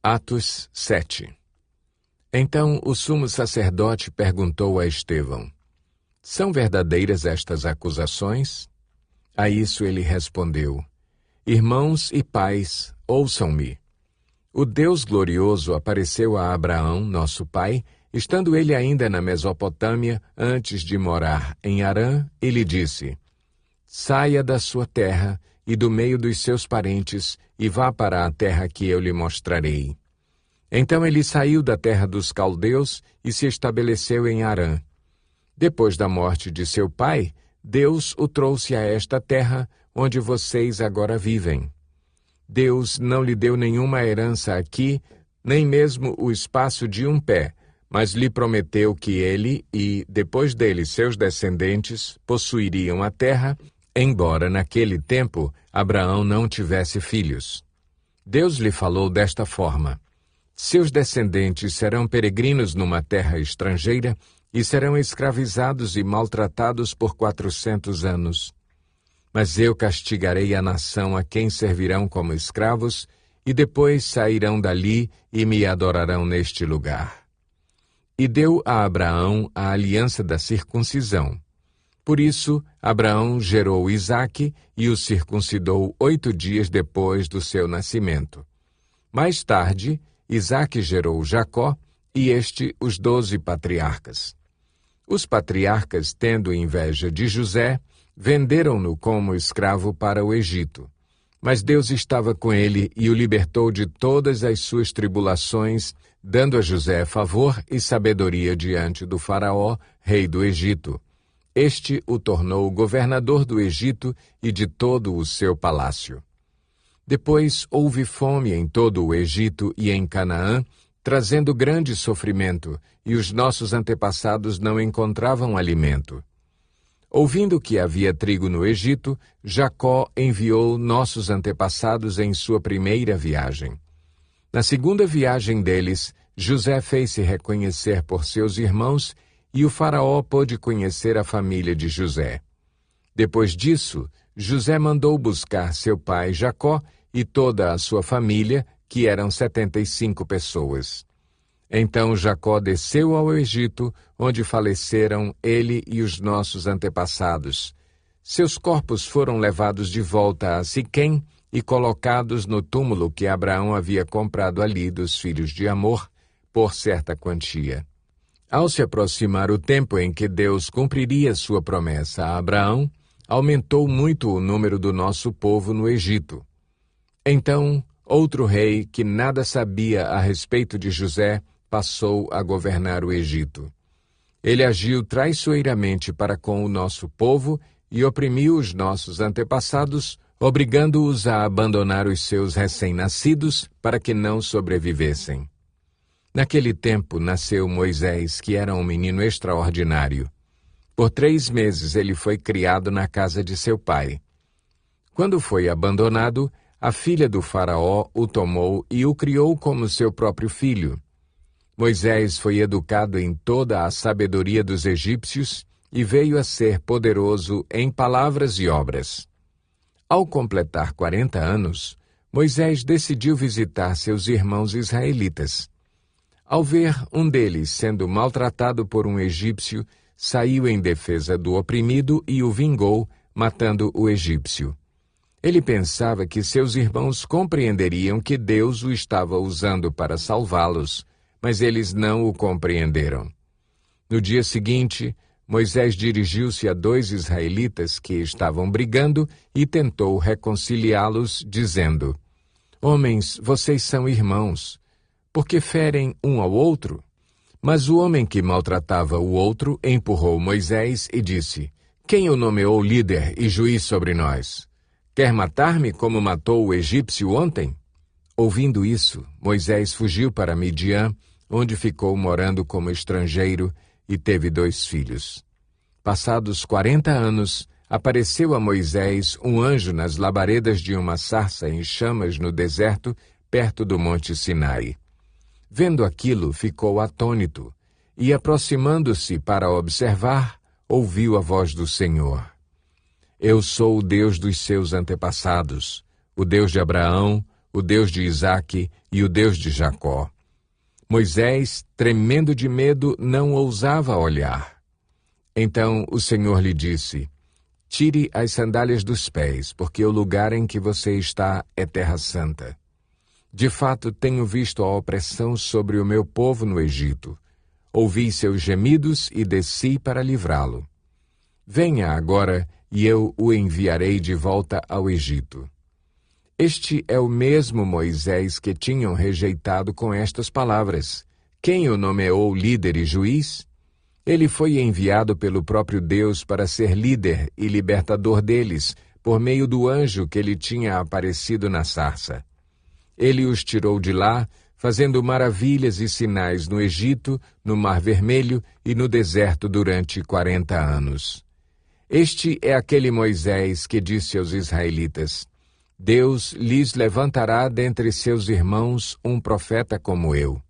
Atos 7. Então o sumo sacerdote perguntou a Estevão: São verdadeiras estas acusações? A isso ele respondeu: Irmãos e pais, ouçam-me. O Deus glorioso apareceu a Abraão, nosso pai, estando ele ainda na Mesopotâmia, antes de morar em Harã, e lhe disse: Saia da sua terra e do meio dos seus parentes, e vá para a terra que eu lhe mostrarei. Então ele saiu da terra dos caldeus e se estabeleceu em Harã. Depois da morte de seu pai, Deus o trouxe a esta terra, onde vocês agora vivem. Deus não lhe deu nenhuma herança aqui, nem mesmo o espaço de um pé, mas lhe prometeu que ele e, depois dele, seus descendentes possuiriam a terra, embora naquele tempo Abraão não tivesse filhos. Deus lhe falou desta forma: Seus descendentes serão peregrinos numa terra estrangeira e serão escravizados e maltratados por 400 anos. Mas eu castigarei a nação a quem servirão como escravos, e depois sairão dali e me adorarão neste lugar. E deu a Abraão a aliança da circuncisão. Por isso, Abraão gerou Isaque e o circuncidou 8 dias depois do seu nascimento. Mais tarde, Isaque gerou Jacó, e este os 12 patriarcas. Os patriarcas, tendo inveja de José, venderam-no como escravo para o Egito. Mas Deus estava com ele e o libertou de todas as suas tribulações, dando a José favor e sabedoria diante do faraó, rei do Egito. Este o tornou governador do Egito e de todo o seu palácio. Depois houve fome em todo o Egito e em Canaã, trazendo grande sofrimento, e os nossos antepassados não encontravam alimento. Ouvindo que havia trigo no Egito, Jacó enviou nossos antepassados em sua primeira viagem. Na segunda viagem deles, José fez-se reconhecer por seus irmãos, e o faraó pôde conhecer a família de José. Depois disso, José mandou buscar seu pai Jacó e toda a sua família, que eram 75 pessoas. Então Jacó desceu ao Egito, onde faleceram ele e os nossos antepassados. Seus corpos foram levados de volta a Siquém e colocados no túmulo que Abraão havia comprado ali dos filhos de Amor, por certa quantia. Ao se aproximar o tempo em que Deus cumpriria sua promessa a Abraão, aumentou muito o número do nosso povo no Egito. Então, outro rei, que nada sabia a respeito de José, passou a governar o Egito. Ele agiu traiçoeiramente para com o nosso povo e oprimiu os nossos antepassados, obrigando-os a abandonar os seus recém-nascidos para que não sobrevivessem. Naquele tempo nasceu Moisés, que era um menino extraordinário. Por 3 meses ele foi criado na casa de seu pai. Quando foi abandonado, a filha do faraó o tomou e o criou como seu próprio filho. Moisés foi educado em toda a sabedoria dos egípcios e veio a ser poderoso em palavras e obras. Ao completar 40 anos, Moisés decidiu visitar seus irmãos israelitas. Ao ver um deles sendo maltratado por um egípcio, saiu em defesa do oprimido e o vingou, matando o egípcio. Ele pensava que seus irmãos compreenderiam que Deus o estava usando para salvá-los, mas eles não o compreenderam. No dia seguinte, Moisés dirigiu-se a 2 israelitas que estavam brigando e tentou reconciliá-los, dizendo: Homens, vocês são irmãos. Por que ferem um ao outro? Mas o homem que maltratava o outro empurrou Moisés e disse: Quem o nomeou líder e juiz sobre nós? Quer matar-me como matou o egípcio ontem? Ouvindo isso, Moisés fugiu para Midian, onde ficou morando como estrangeiro e teve 2 filhos. Passados 40 anos, apareceu a Moisés um anjo nas labaredas de uma sarça em chamas no deserto, perto do monte Sinai. Vendo aquilo, ficou atônito, e aproximando-se para observar, ouviu a voz do Senhor. Eu sou o Deus dos seus antepassados, o Deus de Abraão, o Deus de Isaque e o Deus de Jacó. Moisés, tremendo de medo, não ousava olhar. Então o Senhor lhe disse: tire as sandálias dos pés, porque o lugar em que você está é terra santa. De fato, tenho visto a opressão sobre o meu povo no Egito. Ouvi seus gemidos e desci para livrá-lo. Venha agora, e eu o enviarei de volta ao Egito. Este é o mesmo Moisés que tinham rejeitado com estas palavras. Quem o nomeou líder e juiz? Ele foi enviado pelo próprio Deus para ser líder e libertador deles, por meio do anjo que lhe tinha aparecido na sarça. Ele os tirou de lá, fazendo maravilhas e sinais no Egito, no Mar Vermelho e no deserto durante 40 anos. Este é aquele Moisés que disse aos israelitas: Deus lhes levantará dentre seus irmãos um profeta como eu.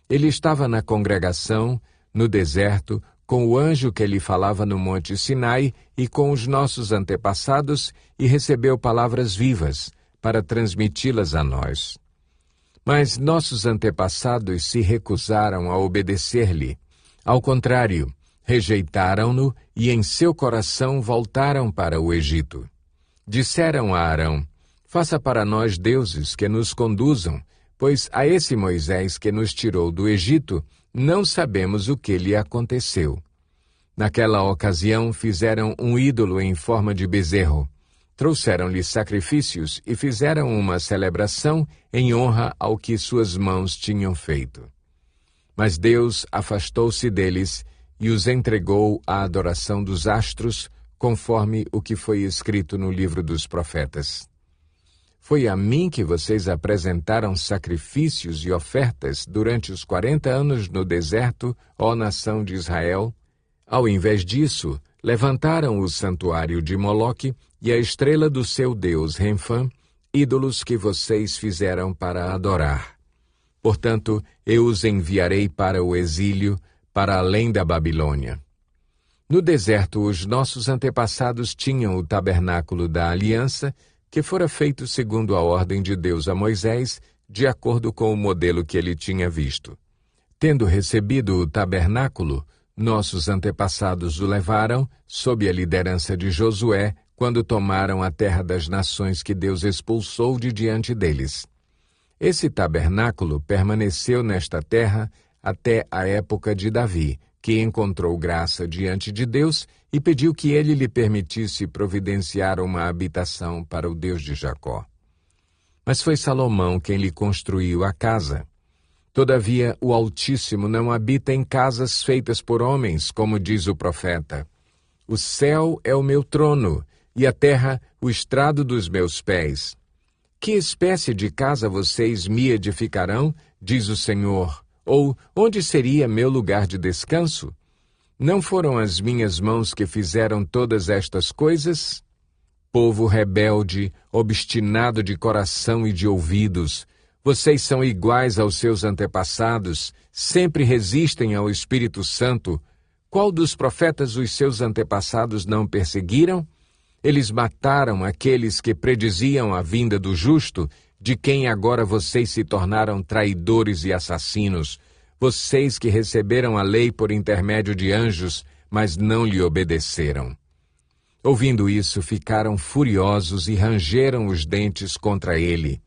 Ele estava na congregação, no deserto, com o anjo que lhe falava no monte Sinai e com os nossos antepassados, e recebeu palavras vivas, para transmiti-las a nós. Mas nossos antepassados se recusaram a obedecer-lhe. Ao contrário, rejeitaram-no e em seu coração voltaram para o Egito. Disseram a Arão: faça para nós deuses que nos conduzam, pois a esse Moisés que nos tirou do Egito, não sabemos o que lhe aconteceu. Naquela ocasião fizeram um ídolo em forma de bezerro. Trouxeram-lhe sacrifícios e fizeram uma celebração em honra ao que suas mãos tinham feito. Mas Deus afastou-se deles e os entregou à adoração dos astros, conforme o que foi escrito no livro dos profetas. Foi a mim que vocês apresentaram sacrifícios e ofertas durante os 40 anos no deserto, ó nação de Israel? Ao invés disso, levantaram o santuário de Moloque e a estrela do seu deus Renfã, ídolos que vocês fizeram para adorar. Portanto, eu os enviarei para o exílio, para além da Babilônia. No deserto, os nossos antepassados tinham o tabernáculo da aliança, que fora feito segundo a ordem de Deus a Moisés, de acordo com o modelo que ele tinha visto. Tendo recebido o tabernáculo, nossos antepassados o levaram, sob a liderança de Josué, quando tomaram a terra das nações que Deus expulsou de diante deles. Esse tabernáculo permaneceu nesta terra até a época de Davi, que encontrou graça diante de Deus e pediu que ele lhe permitisse providenciar uma habitação para o Deus de Jacó. Mas foi Salomão quem lhe construiu a casa. Todavia, o Altíssimo não habita em casas feitas por homens, como diz o profeta. O céu é o meu trono, e a terra o estrado dos meus pés. Que espécie de casa vocês me edificarão, diz o Senhor? Ou onde seria meu lugar de descanso? Não foram as minhas mãos que fizeram todas estas coisas? Povo rebelde, obstinado de coração e de ouvidos, vocês são iguais aos seus antepassados, sempre resistem ao Espírito Santo. Qual dos profetas os seus antepassados não perseguiram? Eles mataram aqueles que prediziam a vinda do justo, de quem agora vocês se tornaram traidores e assassinos, vocês que receberam a lei por intermédio de anjos, mas não lhe obedeceram. Ouvindo isso, ficaram furiosos e rangeram os dentes contra ele.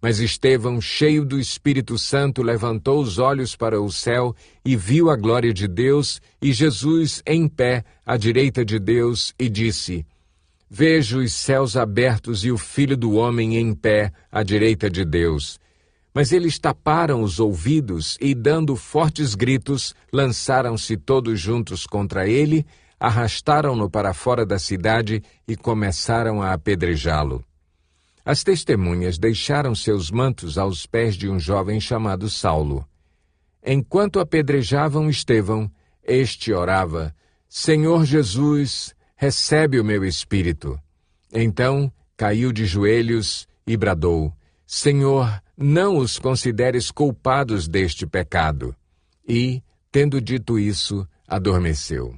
Mas Estevão, cheio do Espírito Santo, levantou os olhos para o céu e viu a glória de Deus e Jesus em pé à direita de Deus e disse: Vejo os céus abertos e o Filho do Homem em pé à direita de Deus. Mas eles taparam os ouvidos e, dando fortes gritos, lançaram-se todos juntos contra ele, arrastaram-no para fora da cidade e começaram a apedrejá-lo. As testemunhas deixaram seus mantos aos pés de um jovem chamado Saulo. Enquanto apedrejavam Estevão, este orava: Senhor Jesus, recebe o meu espírito. Então caiu de joelhos e bradou: Senhor, não os consideres culpados deste pecado. E, tendo dito isso, adormeceu.